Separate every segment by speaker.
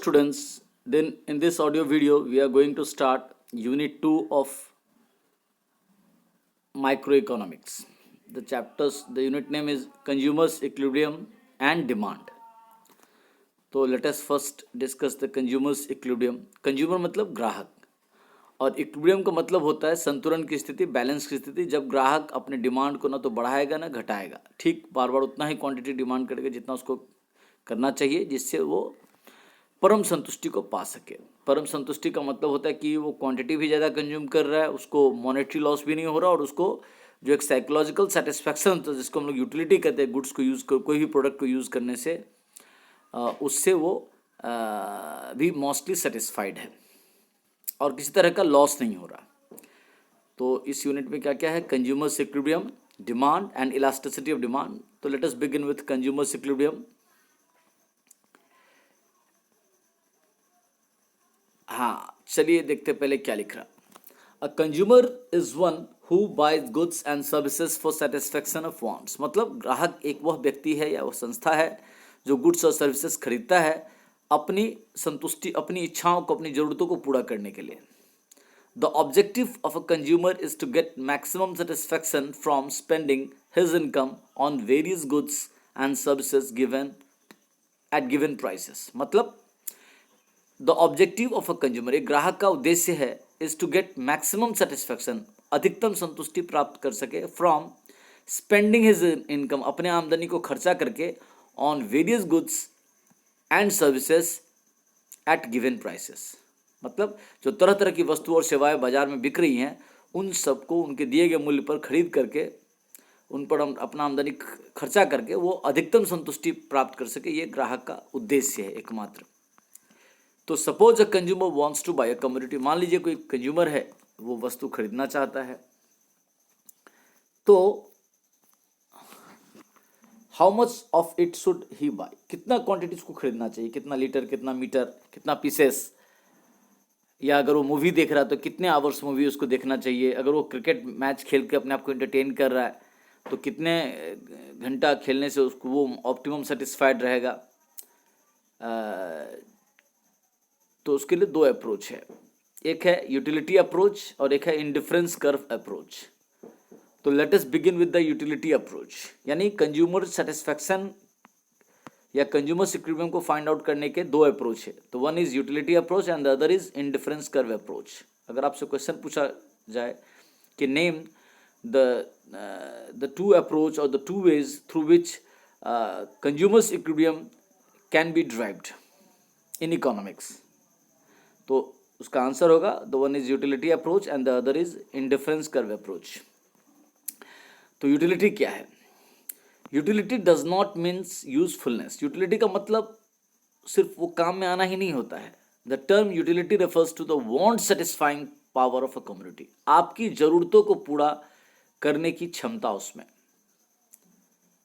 Speaker 1: students, then in this audio video we are going to start unit 2 of microeconomics. The unit name is consumers equilibrium and demand. तो let us first discuss the consumers equilibrium. Consumer मतलब ग्राहक और equilibrium का मतलब होता है संतुलन की स्थिति, बैलेंस की स्थिति, जब ग्राहक अपने डिमांड को ना तो बढ़ाएगा ना घटाएगा, ठीक बार बार उतना ही क्वांटिटी डिमांड करेगा जितना उसको करना चाहिए, जिससे वो परम संतुष्टि को पा सके। परम संतुष्टि का मतलब होता है कि वो क्वांटिटी भी ज़्यादा कंज्यूम कर रहा है, उसको मॉनेटरी लॉस भी नहीं हो रहा और उसको जो एक साइकोलॉजिकल सेटिस्फैक्शन होता है जिसको हम लोग यूटिलिटी कहते हैं, गुड्स को यूज़ कर कोई भी प्रोडक्ट को यूज़ करने से उससे वो भी मोस्टली सेटिस्फाइड है और किसी तरह का लॉस नहीं हो रहा। तो इस यूनिट में क्या क्या है? Consumers equilibrium, demand and elasticity of demand. तो let us begin with consumers equilibrium. हाँ, चलिए देखते पहले क्या लिख रहा। A consumer is one who buys goods and services for satisfaction of wants. मतलब ग्राहक एक वह व्यक्ति है या वह संस्था है जो गुड्स और सर्विसेज खरीदता है अपनी संतुष्टि, अपनी इच्छाओं को, अपनी ज़रूरतों को पूरा करने के लिए। The objective of a consumer is to get maximum satisfaction from spending his income on various goods and services given at given prices. मतलब the objective of a consumer, एक ग्राहक का उद्देश्य है, is to get maximum satisfaction, अधिकतम संतुष्टि प्राप्त कर सके, फ्रॉम स्पेंडिंग हिज इनकम, अपने आमदनी को खर्चा करके, on various goods and services at given prices. मतलब जो तरह तरह की वस्तु और सेवाएं बाजार में बिक रही हैं उन सबको उनके दिए गए मूल्य पर खरीद करके, उन पर अपना आमदनी खर्चा करके वो अधिकतम संतुष्टि प्राप्त कर सके, ये ग्राहक का उद्देश्य है एकमात्र। तो suppose a consumer wants to buy a commodity. मान लीजिए कोई कंज्यूमर है, वो वस्तु खरीदना चाहता है, तो how much of it should he buy, कितना क्वांटिटी उसको खरीदना चाहिए, कितना लीटर, कितना मीटर, कितना पीसेस। या अगर वो मूवी देख रहा है तो कितने आवर्स मूवी उसको देखना चाहिए। अगर वो क्रिकेट मैच खेल के अपने आप को एंटरटेन कर रहा है तो कितने घंटा खेलने से उसको वो ऑप्टिमम सेटिस्फाइड रहेगा। तो उसके लिए दो अप्रोच है, एक है यूटिलिटी अप्रोच और एक है इंडिफरेंस कर्व अप्रोच। तो let us begin with the utility approach, यानी कंज्यूमर सेटिस्फैक्शन या कंज्यूमर इक्विलिब्रियम को फाइंड आउट करने के दो अप्रोच है। तो one is utility approach and the other is indifference curve approach. अगर आपसे क्वेश्चन पूछा जाए कि नेम द टू अप्रोच और the two ways through which consumers equilibrium can be derived in economics, तो उसका आंसर होगा the one is utility approach and the other is indifference curve approach. तो यूटिलिटी क्या है? Utility does not means usefulness. Utility का मतलब सिर्फ वो काम में आना ही नहीं होता है। The term utility refers to the want satisfying power of a community, आपकी जरूरतों को पूरा करने की क्षमता उसमें।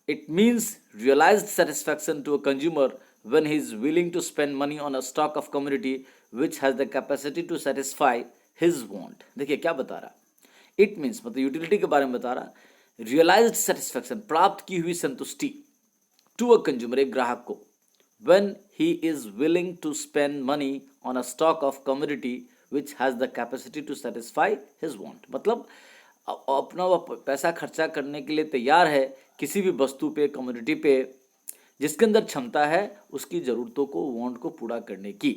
Speaker 1: It means realised satisfaction to a consumer when he is willing to spend money on a stock of commodity which has the capacity to satisfy his want। देखिए क्या बता रहा, इट मीन्स मतलब यूटिलिटी के बारे में बता रहा, रियलाइज्ड सेटिस्फैक्शन, प्राप्त की हुई संतुष्टि, टू अ कंज्यूमर, एक ग्राहक को, when he is willing to spend money on a stock of commodity which has the capacity to satisfy his want। मतलब अपना पैसा खर्चा करने के लिए तैयार है किसी भी वस्तु पे, कमोडिटी पे, जिसके अंदर क्षमता है उसकी जरूरतों को, वांट को पूरा करने की।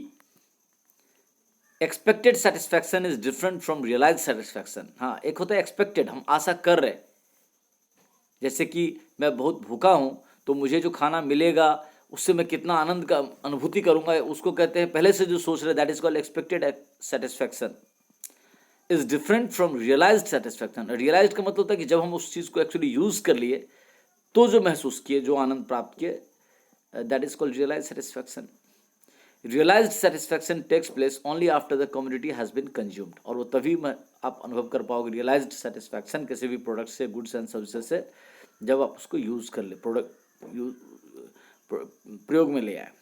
Speaker 1: Expected satisfaction is different from realised satisfaction. हाँ, एक होता है एक्सपेक्टेड, हम आशा कर रहे, जैसे कि मैं बहुत भूखा हूँ तो मुझे जो खाना मिलेगा उससे मैं कितना आनंद का अनुभूति करूँगा, उसको कहते हैं पहले से जो सोच रहे, that is called expected satisfaction is different from realised satisfaction. Realised का मतलब होता है कि जब हम उस चीज़ को एक्चुअली यूज कर लिए तो जो महसूस किए, जो आनंद प्राप्त किए, that is called realized satisfaction। realized satisfaction takes place only after the commodity has been consumed। और वो तभी आप अनुभव कर पाओगे realized satisfaction किसी भी प्रोडक्ट से, गुड्स एंड सर्विसेज से, जब आप उसको यूज कर ले, प्रयोग में ले आए।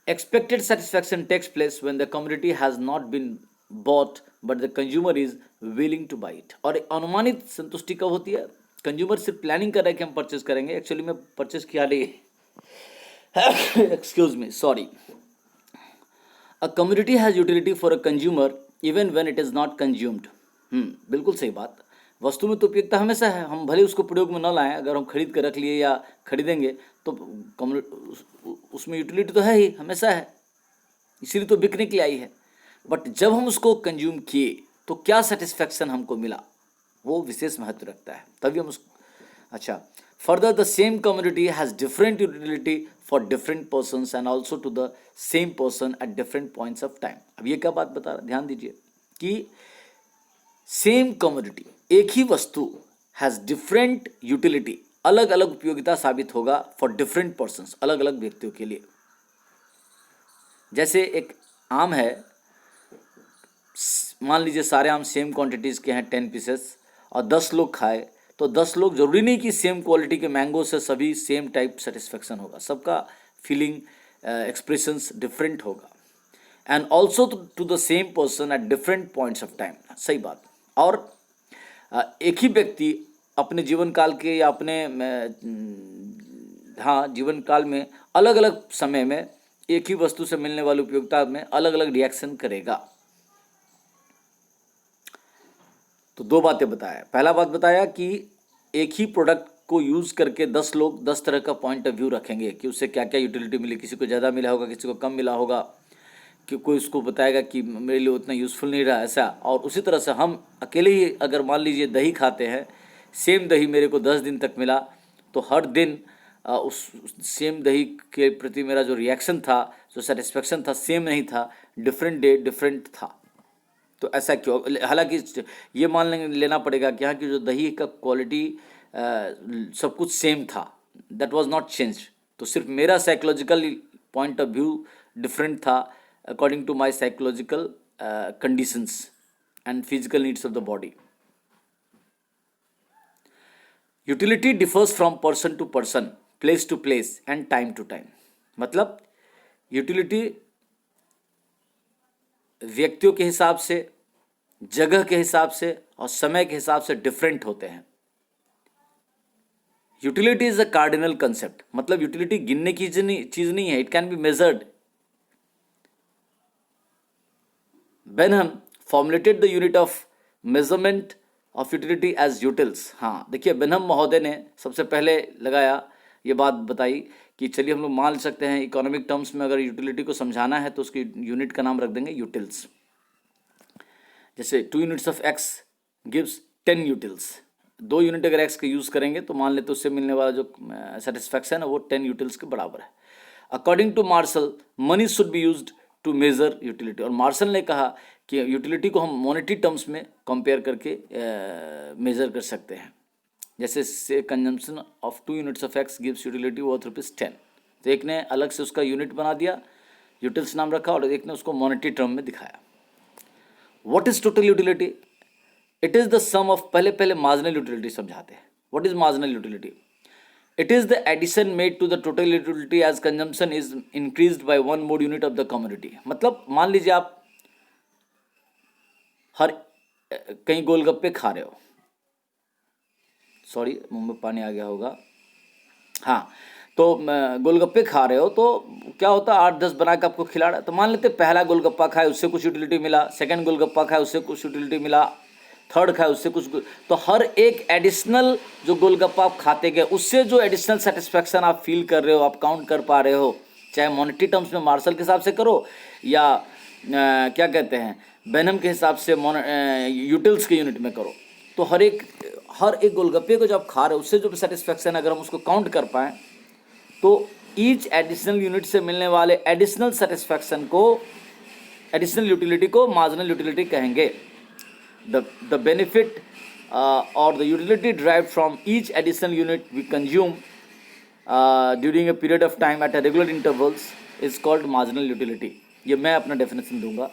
Speaker 1: expected satisfaction takes place when the commodity has not been bought but the consumer is willing to buy it। और अनुमानित संतुष्टि कब होती है? कंज्यूमर सिर्फ प्लानिंग कर रहा है कि हम परचेज करेंगे, एक्चुअली में परचेज किया नहीं, excuse me, sorry. A commodity has utility for a consumer even when it is not consumed. बिल्कुल सही बात. वस्तु में तो उपयोगिता हमेशा है, हम भले उसको प्रयोग में न लाएं, अगर हम खरीद कर रख लिए या खरीदेंगे तो उसमें यूटिलिटी तो है ही, हमेशा है, इसीलिए तो बिकने के लिए आई है. बट जब हम उसको कंज्यूम किए तो क्या सेटिस्फैक्शन हमको मिला, वो विशेष महत्व रखता है, तभी हम उस. अच्छा, further the same commodity has different utility for different persons and also to the same person at different points of time. अब ये क्या बात बता रहा, ध्यान दीजिए कि सेम कमोडिटी, एक ही वस्तु, हैज डिफरेंट यूटिलिटी, अलग अलग उपयोगिता साबित होगा फॉर डिफरेंट पर्सन्स, अलग अलग व्यक्तियों के लिए. जैसे एक आम है, मान लीजिए सारे आम सेम क्वांटिटीज के हैं 10 पीसेस और 10 लोग खाए, तो 10 लोग जरूरी नहीं कि सेम क्वालिटी के मैंगो से सभी सेम टाइप सेटिस्फेक्शन होगा, सबका फीलिंग एक्सप्रेशंस डिफरेंट होगा. And also to the same person at different points of time. सही बात. और एक ही व्यक्ति अपने जीवन काल के या अपने जीवन काल में अलग अलग समय में एक ही वस्तु से मिलने वाली उपयोगिता में अलग अलग रिएक्शन करेगा. तो दो बातें बताया. पहला बात बताया कि एक ही प्रोडक्ट को यूज़ करके 10 लोग 10 तरह का पॉइंट ऑफ व्यू रखेंगे कि उससे क्या क्या यूटिलिटी मिली, किसी को ज़्यादा मिला होगा, किसी को कम मिला होगा, कि कोई उसको बताएगा कि मेरे लिए उतना यूज़फुल नहीं रहा, ऐसा. और उसी तरह से हम अकेले ही अगर मान लीजिए दही खाते हैं, सेम दही मेरे को 10 दिन तक मिला, तो हर दिन उस सेम दही के प्रति मेरा जो रिएक्शन था, जो सेटिस्फेक्शन था, सेम नहीं था, डिफरेंट डे डिफरेंट था. तो ऐसा क्यों? हालांकि ये मान लेना पड़ेगा कि यहाँ की जो दही का क्वालिटी सब कुछ सेम था, दैट वाज नॉट चेंज. तो सिर्फ मेरा psychological point of view different था according to my psychological conditions and physical needs of the body. Utility differs from person to person, place to place and time to time. मतलब utility व्यक्तियों के हिसाब से, जगह के हिसाब से और समय के हिसाब से डिफरेंट होते हैं. Utility is a cardinal concept. मतलब यूटिलिटी गिनने की चीज नहीं है, it can be measured. Bentham formulated the unit of measurement of utility as utils. हाँ देखिए, बेनहम महोदय ने सबसे पहले लगाया, ये बात बताई कि चलिए हम लोग मान सकते हैं इकोनॉमिक टर्म्स में अगर यूटिलिटी को समझाना है तो उसकी यूनिट का नाम रख देंगे यूटिल्स. जैसे 2 units of X gives 10 utils. 2 unit अगर एक्स के यूज़ करेंगे तो मान ले तो उससे मिलने वाला जो सेटिस्फैक्शन है वो 10 यूटिल्स के बराबर है. According to Marshall, money should be used to measure utility. और मार्शल ने कहा कि यूटिलिटी को हम मॉनेटरी टर्म्स में कंपेयर करके मेजर कर सकते हैं. जैसे से consumption of 2 units of X gives utility worth ₹10. तो एक ने अलग से उसका यूनिट बना दिया, यूटिल्स नाम रखा, और एक ने उसको मॉनेटरी टर्म में दिखाया. What is total utility? It is the sum of, पहले मार्जिनल यूटिलिटी समझाते हैं. What is marginal utility? It is the addition made to the total utility as consumption is increased by 1 more unit of the commodity. मतलब मान लीजिए आप कहीं गोलगप्पे खा रहे हो, सॉरी मुंह में पानी आ गया होगा, हाँ, तो गोलगप्पे खा रहे हो तो क्या होता है, 8-10 बना के आपको खिला रहा. तो मान लेते पहला गोलगप्पा खाए उससे कुछ यूटिलिटी मिला, सेकंड गोलगप्पा खाए उससे कुछ यूटिलिटी मिला, थर्ड खाए उससे कुछ. तो हर एक एडिशनल जो गोलगप्पा आप खाते गए उससे जो एडिशनल सेटिस्फैक्शन आप फील कर रहे हो, आप काउंट कर पा रहे हो, चाहे मॉनेटरी टर्म्स में मार्शल के हिसाब से करो या क्या कहते हैं बेनहम के हिसाब से यूटिल्स के यूनिट में करो. तो हर एक गोलगप्पे को जब खा रहे हो उससे जो सेटिस्फैक्शन अगर हम उसको काउंट कर पाएँ तो ईच एडिशनल यूनिट से मिलने वाले एडिशनल सेटिस्फैक्शन को, एडिशनल यूटिलिटी को मार्जिनल यूटिलिटी कहेंगे. द बेनिफिट और the utility drive from each additional unit we consume during a period of time at a regular intervals is called marginal utility. ये मैं अपना डेफिनेशन दूंगा.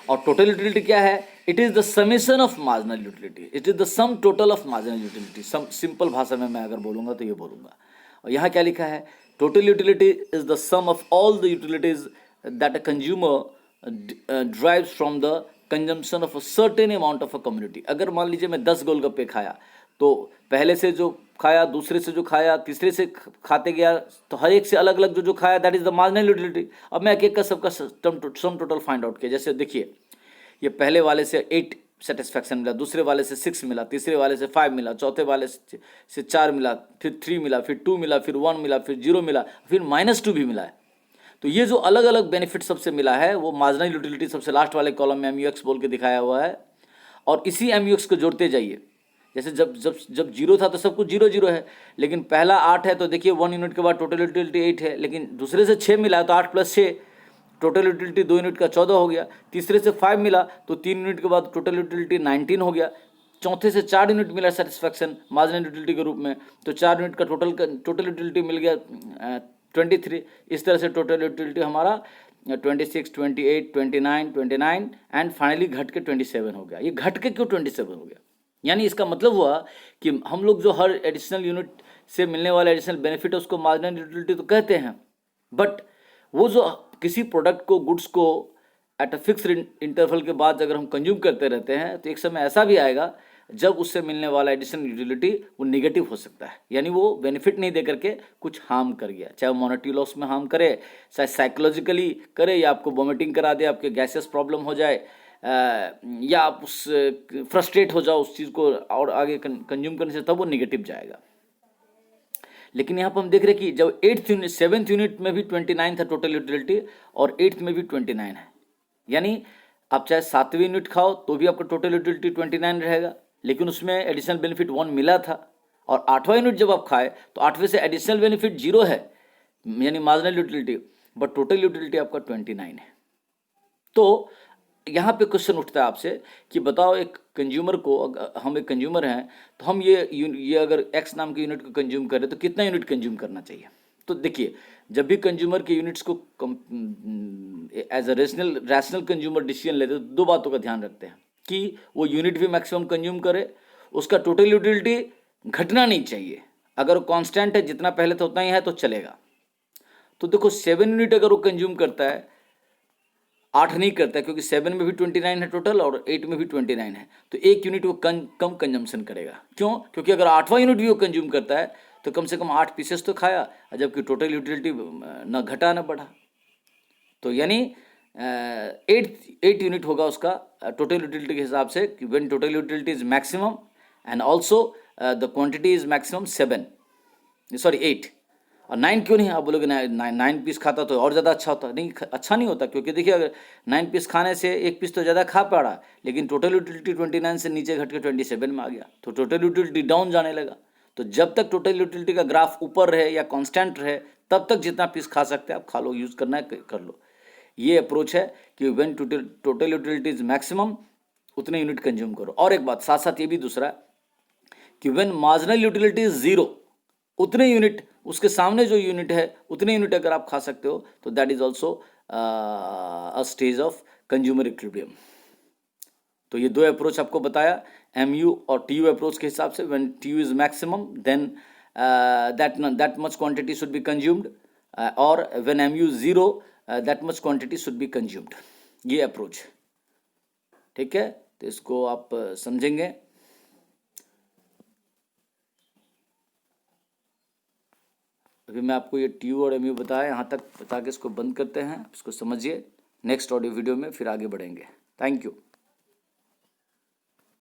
Speaker 1: और total utility क्या है? It is the summation of marginal utility. It is the sum total of marginal utility. Simple भाषा में मैं अगर बोलूँगा तो ये बोलूँगा. और यहाँ क्या लिखा है? Total utility is the sum of all the utilities that a consumer drives from the consumption of a certain amount of a community. अगर मान लीजिए मैं 10 गोलगप्पे खाया तो पहले से जो खाया, दूसरे से जो खाया, तीसरे से खाते गया, तो हर एक से अलग अलग जो जो खाया, that is the marginal utility. अब मैं एक एक का सबका सम टोटल फाइंड आउट किया। जैसे देखिए, ये पहले वाले से 8 सेटिस्फैक्शन मिला, दूसरे वाले से 6 मिला, तीसरे वाले से 5 मिला, चौथे वाले से 4 मिला, फिर 3 मिला, फिर 2 मिला, फिर 1 मिला, फिर 0 मिला, फिर -2 भी मिला है। तो ये जो अलग अलग बेनिफिट सबसे मिला है वो मार्जिनल यूटिलिटी सबसे लास्ट वाले कॉलम में MUX बोल के दिखाया हुआ है, और इसी MUX को जोड़ते जाइए। जैसे जब जब जब 0 था तो सब कुछ 0 0 है, लेकिन पहला 8 है तो देखिए 1 यूनिट के बाद टोटल यूटिलिटी 8 है, लेकिन दूसरे से 6 मिला तो 8 + 6 टोटल यूटिलिटी 2 यूनिट का 14 हो गया। तीसरे से 5 मिला तो 3 यूनिट के बाद टोटल यूटिलिटी 19 हो गया। चौथे से 4 यूनिट मिला सेटिस्फैक्शन मार्जिनल यूटिलिटी के रूप में, तो 4 यूनिट का टोटल यूटिलिटी मिल गया 23। इस तरह से टोटल यूटिलिटी हमारा 26, 28, 29 एंड फाइनली घट के 27 हो गया। ये घट के क्यों 27 हो गया? यानी इसका मतलब हुआ कि हम लोग जो हर एडिशनल यूनिट से मिलने वाला एडिशनल बेनिफिट है उसको मार्जिनल यूटिलिटी तो कहते हैं, बट वो जो किसी प्रोडक्ट को, गुड्स को एट अ फिक्स्ड इंटरवल के बाद अगर हम कंज्यूम करते रहते हैं तो एक समय ऐसा भी आएगा जब उससे मिलने वाला एडिशनल यूटिलिटी वो निगेटिव हो सकता है, यानी वो बेनिफिट नहीं दे करके कुछ हार्म कर गया, चाहे वो मॉनेटरी लॉस में हार्म करे, चाहे साइकोलॉजिकली करे, या आपको वॉमिटिंग करा दे, आपके गैसेस प्रॉब्लम हो जाए, या आप उस फ्रस्ट्रेट हो जाओ उस चीज़ को और आगे कंज्यूम करने से, तब वो निगेटिव जाएगा। लेकिन यहाँ पर हम देख रहे हैं कि जब 8th यूनिट 7th यूनिट में भी 29 था टोटल यूटिलिटी और 8th में भी 29 है, यानी आप चाहे 7वीं यूनिट खाओ तो भी आपका टोटल यूटिलिटी 29 रहेगा, लेकिन उसमें एडिशनल बेनिफिट 1 मिला था। और 8वां यूनिट जब आप खाए तो 8वें से एडिशनल बेनिफिट 0 है, यानी marginal utility, but total utility आपका 29 है। तो यहाँ पे क्वेश्चन उठता है आपसे कि बताओ, एक कंज्यूमर को, हम एक कंज्यूमर हैं तो हम ये अगर X नाम के यूनिट को कंज्यूम करें तो कितना यूनिट कंज्यूम करना चाहिए? तो देखिए, जब भी कंज्यूमर के यूनिट्स को as a rational consumer decision लेते हैं तो दो बातों का ध्यान रखते हैं कि वो यूनिट भी मैक्सिमम कंज्यूम करे, उसका टोटल यूटिलिटी घटना नहीं चाहिए। अगर वो कांस्टेंट है, जितना पहले था उतना ही है तो चलेगा। तो देखो 7 यूनिट अगर वो कंज्यूम करता है, 8 नहीं करता है, क्योंकि 7 में भी 29 है टोटल और 8 में भी 29 है, तो 1 यूनिट वो कम कंजम्पशन करेगा। क्यों? क्योंकि अगर 8वां यूनिट भी वो कंज्यूम करता है तो कम से कम 8 पीसेस तो खाया, जबकि टोटल यूटिलिटी ना घटा ना बढ़ा। तो यानी 8 यूनिट होगा उसका टोटल यूटिलिटी के हिसाब से, when total utility is maximum and also the quantity is maximum 8। और 9 क्यों नहीं? आप बोलोगे 9 पीस खाता तो और ज़्यादा अच्छा होता। नहीं, अच्छा नहीं होता, क्योंकि देखिए अगर 9 पीस खाने से 1 पीस तो ज़्यादा खा पड़ा, लेकिन टोटल यूटिलिटी 29 से नीचे घट के 27 में आ गया, तो टोटल यूटिलिटी डाउन जाने लगा। तो जब तक टोटल यूटिलिटी का ग्राफ ऊपर रहे या कांस्टेंट रहे, तब तक जितना पीस खा सकते हैं आप खा लो, यूज़ करना है कर लो। ये अप्रोच है कि when total utility is maximum उतने यूनिट कंज्यूम करो। और एक बात साथ साथ ये भी दूसरा कि व्हेन मार्जिनल यूटिलिटी इज 0, उतने यूनिट, उसके सामने जो यूनिट है उतने यूनिट अगर आप खा सकते हो तो that is also a stage of consumer equilibrium. तो ये दो अप्रोच आपको बताया, MU और TU अप्रोच के हिसाब से। When TU is maximum then that much quantity should be consumed, और when MU 0 that much quantity should be consumed. ये अप्रोच, ठीक है? तो इसको आप समझेंगे। अभी मैं आपको ये TU और MU बताया यहाँ तक, बता के इसको बंद करते हैं, इसको समझिए। नेक्स्ट ऑडियो वीडियो में फिर आगे बढ़ेंगे। Thank you.